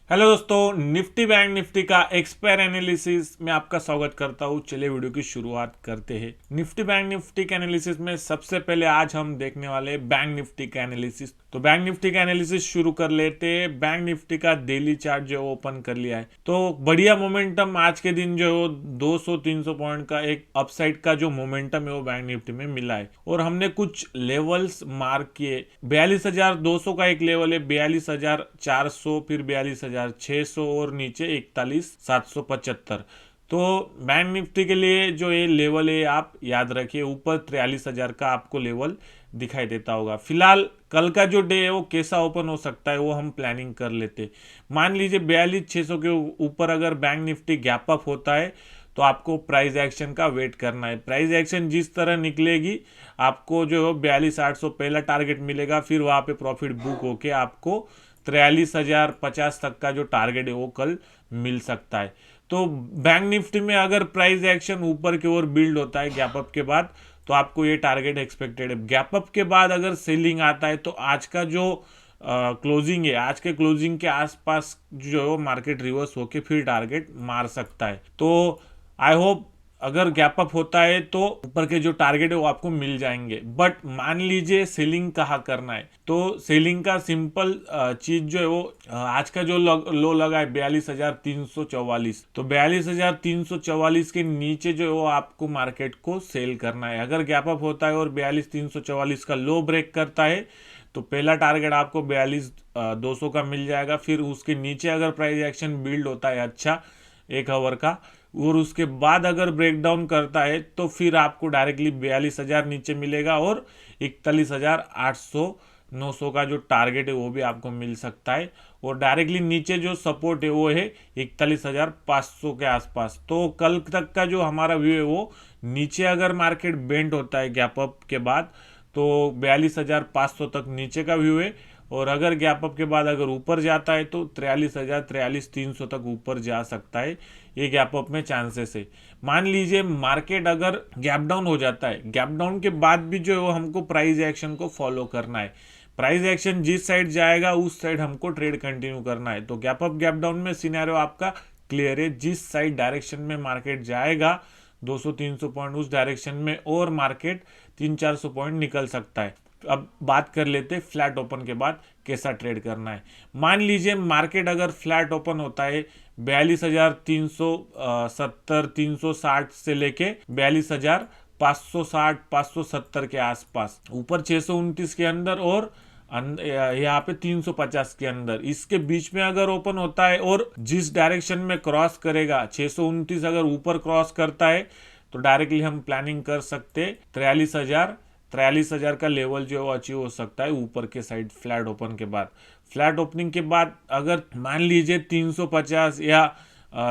Hello दोस्तों, Nifty bank Nifty का expire analysis में आपका स्वागत करता हूँ। चलिए वीडियो की शुरुआत करते हैं। निफ्टी बैंक निफ्टी के एनालिसिस में सबसे पहले आज हम देखने वाले हैं बैंक निफ्टी का एनालिसिस। तो बैंक निफ्टी का एनालिसिस शुरू कर लेते हैं। बैंक निफ्टी का डेली चार्ट जो है ओपन कर लिया है, तो बढ़िया मोमेंटम आज के दिन जो है 200-300 पॉइंट का एक अपसाइड का जो मोमेंटम है वो बैंक निफ्टी में मिला है। और हमने कुछ लेवल्स मार्क किए। 42,200 का एक लेवल है, 42,400, फिर 42,600 और नीचे 41,775। तो बैंक निफ्टी के लिए जो ये लेवल है आप याद रखिए, ऊपर 43,000 का आपको लेवल दिखाई देता होगा। फिलहाल कल का जो डे है वो कैसा ओपन हो सकता है वो हम प्लानिंग कर लेते। मान लीजिए 42,600 के ऊपर अगर बैंक निफ्टी गैप अप होता है तो आपको प्राइस एक्शन का वेट करना है। प्राइस एक्शन जिस तरह निकलेगी आपको जो है 42,800 पहला टारगेट मिलेगा, फिर वहाँ पे प्रॉफिट बुक होके आपको 43,050 तक का जो टारगेट है वो कल मिल सकता है। तो बैंक निफ्टी में अगर प्राइस एक्शन ऊपर की ओर बिल्ड होता है गैप अप के बाद, तो आपको ये टारगेट एक्सपेक्टेड है। गैप अप के बाद अगर सेलिंग आता है तो आज का जो क्लोजिंग है, आज के क्लोजिंग के आसपास जो मार्केट रिवर्स होके फिर टारगेट मार सकता है। तो आई होप अगर गैप अप होता है तो ऊपर के जो टारगेट है वो आपको मिल जाएंगे। बट मान लीजिए सेलिंग कहाँ करना है, तो सेलिंग का सिंपल चीज जो है वो आज का जो लो लगा है 42,344, तो 42,344 के नीचे जो है वो आपको मार्केट को सेल करना है। अगर गैप अप होता है और 42,344 का लो ब्रेक करता है तो पहला टारगेट आपको 42,200 का मिल जाएगा। फिर उसके नीचे अगर प्राइस एक्शन बिल्ड होता है अच्छा 1 आवर का, और उसके बाद अगर ब्रेकडाउन करता है तो फिर आपको डायरेक्टली 42,000 नीचे मिलेगा और 41,800 900 का जो टारगेट है वो भी आपको मिल सकता है। और डायरेक्टली नीचे जो सपोर्ट है वो है 41,500 के आसपास। तो कल तक का जो हमारा व्यू है वो नीचे अगर मार्केट बेंड होता है गैप अप के बाद तो 42,500 तक नीचे का व्यू है। और अगर गैप अप के बाद अगर ऊपर जाता है तो 43,000 43,300 तक ऊपर जा सकता है। ये गैप अप में चांसेस है। मान लीजिए मार्केट अगर गैप डाउन हो जाता है, गैप डाउन के बाद भी जो है वो हमको प्राइस एक्शन को फॉलो करना है। प्राइस एक्शन जिस साइड जाएगा उस साइड हमको ट्रेड कंटिन्यू करना है। तो गैप अप गैप डाउन में सिनेरियो आपका क्लियर है। जिस साइड डायरेक्शन में मार्केट जाएगा 200-300 पॉइंट उस डायरेक्शन में और मार्केट 300-400 पॉइंट निकल सकता है। अब बात कर लेते फ्लैट ओपन के बाद कैसा ट्रेड करना है। मान लीजिए मार्केट अगर फ्लैट ओपन होता है 42,370 360 से लेके 42,560 570 के आसपास, ऊपर 629 के अंदर और यहाँ पे 350 के अंदर, इसके बीच में अगर ओपन होता है और जिस डायरेक्शन में क्रॉस करेगा 629 अगर ऊपर क्रॉस करता है तो डायरेक्टली हम प्लानिंग कर सकते 43,000 का लेवल जो है वो अचीव हो सकता है ऊपर के साइड फ्लैट ओपन के बाद। फ्लैट ओपनिंग के बाद अगर मान लीजिए 350 या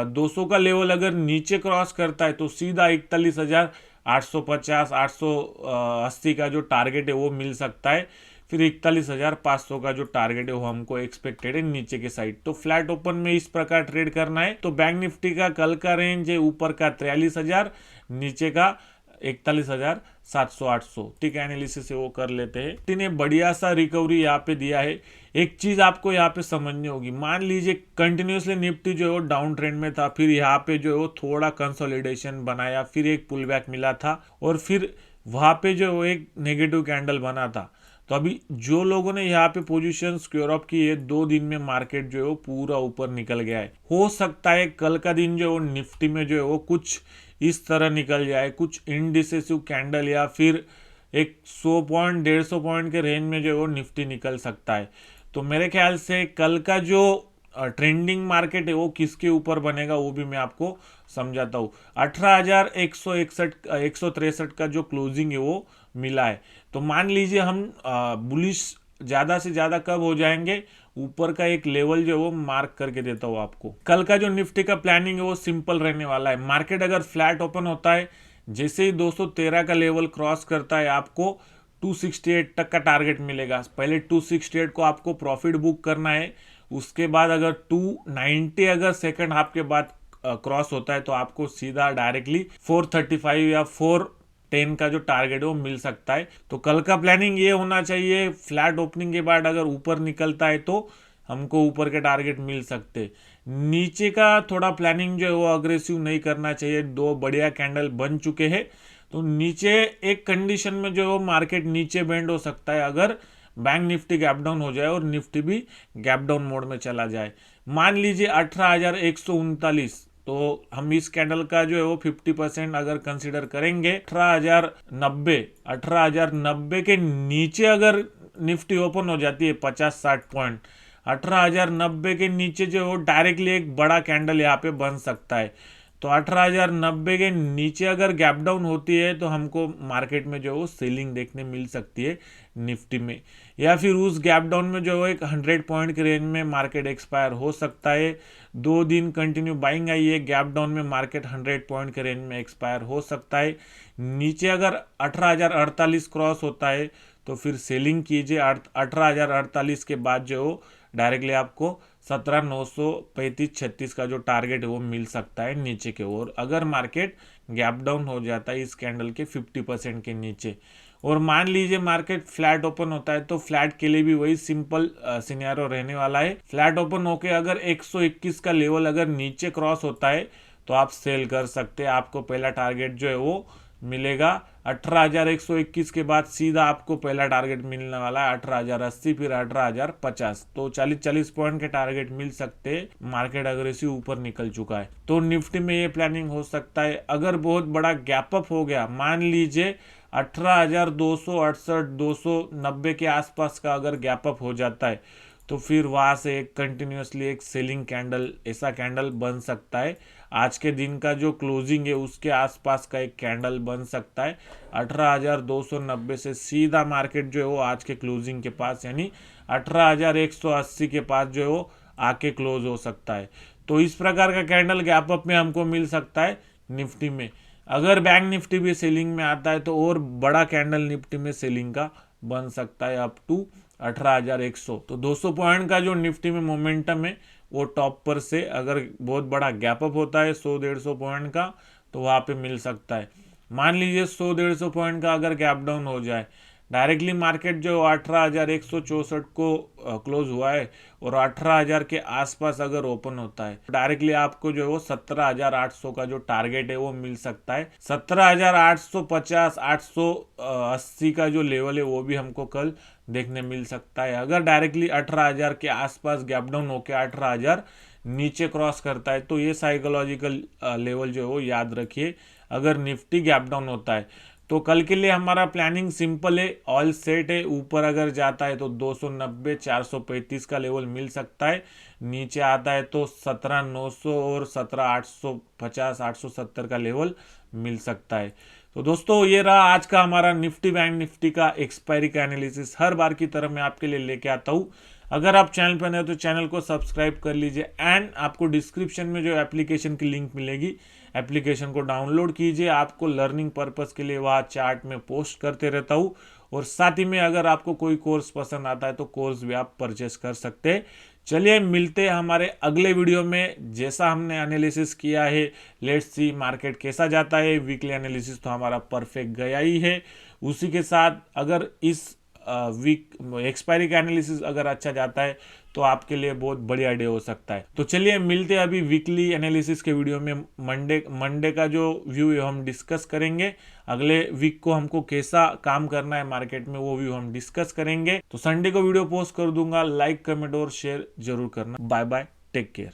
200 का लेवल अगर नीचे क्रॉस करता है तो सीधा 41,850 880 का जो टारगेट है वो मिल सकता है। फिर 41,500 का जो टारगेट है वो हमको एक्सपेक्टेड है नीचे के साइड। तो फ्लैट ओपन में इस प्रकार ट्रेड करना है। तो बैंक निफ्टी का कल का रेंज है ऊपर का 43,000, नीचे का 41,700-800। ठीक है, एनालिसिस है वो कर लेते हैं। ने बढ़िया सा रिकवरी यहाँ पे दिया है। एक चीज आपको यहाँ पे समझनी होगी, मान लीजिए कंटिन्यूसली निफ्टी जो है वो डाउन ट्रेंड में था, फिर यहाँ पे जो है वो थोड़ा कंसोलिडेशन बनाया, फिर एक पुल बैक मिला था और फिर वहां पे जो वो एक नेगेटिव कैंडल बना था। तो अभी जो लोगों ने यहाँ पे पोजीशन सिक्योर अप की है 2 दिन में मार्केट जो है वो पूरा ऊपर निकल गया है। हो सकता है कल का दिन जो है वो निफ्टी में जो है वो कुछ इस तरह निकल जाए, कुछ इनडिसेसिव कैंडल या फिर एक 100 पॉइंट 150 पॉइंट के रेंज में जो है वो निफ्टी निकल सकता है। तो मेरे ख्याल से कल का जो ट्रेंडिंग मार्केट है वो किसके ऊपर बनेगा वो भी मैं आपको समझाता हूँ। 18,161 163 का जो क्लोजिंग है वो मिला है। तो मान लीजिए हम बुलिश ज़्यादा से ज़्यादा कब हो जाएंगे, ऊपर का एक लेवल जो है वो मार्क करके देता हूँ आपको। कल का जो निफ्टी का प्लानिंग है वो सिंपल रहने वाला है। मार्केट अगर फ्लैट ओपन होता है, जैसे ही 213 का लेवल क्रॉस करता है आपको 268 तक का टारगेट मिलेगा। पहले 268 को आपको प्रॉफिट बुक करना है। उसके बाद अगर 290 अगर सेकंड हाफ के बाद क्रॉस होता है तो आपको सीधा डायरेक्टली 435 या 410 का जो टारगेट है वो मिल सकता है। तो कल का प्लानिंग ये होना चाहिए, फ्लैट ओपनिंग के बाद अगर ऊपर निकलता है तो हमको ऊपर के टारगेट मिल सकते। नीचे का थोड़ा प्लानिंग जो है वो अग्रेसिव नहीं करना चाहिए। 2 बढ़िया कैंडल बन चुके हैं, तो नीचे एक कंडीशन में जो मार्केट नीचे बेंड हो सकता है अगर बैंक निफ्टी गैप डाउन हो जाए और निफ्टी भी गैप डाउन मोड में चला जाए। मान लीजिए 18,139, तो हम इस कैंडल का जो है वो 50% अगर कंसिडर करेंगे। 18,090 के नीचे अगर निफ्टी ओपन हो जाती है 50-60 पॉइंट, 18,090 के नीचे जो वो डायरेक्टली एक बड़ा कैंडल यहाँ पे बन सकता है। तो 18,090 के नीचे अगर गैप डाउन होती है तो हमको मार्केट में जो वो सेलिंग देखने मिल सकती है निफ्टी में, या फिर उस गैप डाउन में जो एक 100 पॉइंट के रेंज में मार्केट एक्सपायर हो सकता है। 2 दिन कंटिन्यू बाइंग आई है, गैप डाउन में मार्केट 100 पॉइंट के रेंज में एक्सपायर हो सकता है। नीचे अगर 18,048 क्रॉस होता है तो फिर सेलिंग कीजिए। 18,048 के बाद जो डायरेक्टली आपको 17,935-36 का जो टारगेट है वो मिल सकता है नीचे के ओर, अगर मार्केट गैप डाउन हो जाता है इस कैंडल के 50% के नीचे। और मान लीजिए मार्केट फ्लैट ओपन होता है तो फ्लैट के लिए भी वही सिंपल सिनेरियो रहने वाला है। फ्लैट ओपन होके अगर 121 का लेवल अगर नीचे क्रॉस होता है तो आप सेल कर सकते हैं। आपको पहला टारगेट जो है वो मिलेगा 18,121 के बाद सीधा आपको पहला टारगेट मिलने वाला है 18,080, फिर 18,050। तो 40-40 पॉइंट के टारगेट मिल सकते हैं। मार्केट अग्रेसिव ऊपर निकल चुका है, तो निफ्टी में ये प्लानिंग हो सकता है। अगर बहुत बड़ा गैप अप हो गया, मान लीजिए 18,268 290 के आसपास का अगर गैप अप हो जाता है तो फिर वहां से एक कंटिन्यूसली एक सेलिंग कैंडल, ऐसा कैंडल बन सकता है। आज के दिन का जो क्लोजिंग है उसके आसपास का एक कैंडल बन सकता है। 18,290 से सीधा मार्केट जो है वो आज के क्लोजिंग के पास यानी 18,180 के पास जो है वो आके क्लोज हो सकता है। तो इस प्रकार का कैंडल गैप अप में हमको मिल सकता है निफ्टी में। अगर बैंक निफ्टी भी सेलिंग में आता है तो और बड़ा कैंडल निफ्टी में सेलिंग का बन सकता है अप टू 18,100। तो 200 पॉइंट का जो निफ्टी में मोमेंटम है वो टॉप पर से अगर बहुत बड़ा गैप अप होता है 100-150 पॉइंट का तो वहाँ पे मिल सकता है। मान लीजिए 100-150 पॉइंट का अगर गैप डाउन हो जाए, डायरेक्टली मार्केट जो 18,164 को क्लोज हुआ है और 18,000 के आसपास अगर ओपन होता है, डायरेक्टली आपको जो है वो 17,800 का जो टारगेट है वो मिल सकता है। 17,850 880 का जो लेवल है वो भी हमको कल देखने मिल सकता है। अगर डायरेक्टली 18,000 के आसपास गैप डाउन होकर 18,000 नीचे क्रॉस करता है तो ये साइकोलॉजिकल लेवल जो है वो याद रखिए। अगर निफ्टी गैप डाउन होता है तो कल के लिए हमारा प्लानिंग सिंपल है, ऑल सेट है। ऊपर अगर जाता है तो 290 435 का लेवल मिल सकता है, नीचे आता है तो 17,900 और 17,850 870 का लेवल मिल सकता है। तो दोस्तों ये रहा आज का हमारा निफ्टी बैंक निफ्टी का एक्सपायरी का एनालिसिस। हर बार की तरह मैं आपके लिए लेके आता हूँ। अगर आप चैनल पर नए हो तो चैनल को सब्सक्राइब कर लीजिए एंड आपको डिस्क्रिप्शन में जो एप्लीकेशन की लिंक मिलेगी, एप्लीकेशन को डाउनलोड कीजिए। आपको लर्निंग पर्पस के लिए वहाँ चार्ट में पोस्ट करते रहता हूँ, और साथ ही में अगर आपको कोई कोर्स पसंद आता है तो कोर्स भी आप परचेस कर सकते हैं। चलिए मिलते हैं हमारे अगले वीडियो में। जैसा हमने एनालिसिस किया है, लेट्स सी मार्केट कैसा जाता है। वीकली एनालिसिस तो हमारा परफेक्ट गया ही है। उसी के साथ अगर इस वीक एक्सपायरी का एनालिसिस अगर अच्छा जाता है तो आपके लिए बहुत बढ़िया डे हो सकता है। तो चलिए मिलते हैं अभी वीकली एनालिसिस के वीडियो में। मंडे का जो व्यू है हम डिस्कस करेंगे। अगले वीक को हमको कैसा काम करना है मार्केट में वो व्यू हम डिस्कस करेंगे। तो संडे को वीडियो पोस्ट कर दूंगा। लाइक कमेंट और शेयर जरूर करना। Bye bye, take care.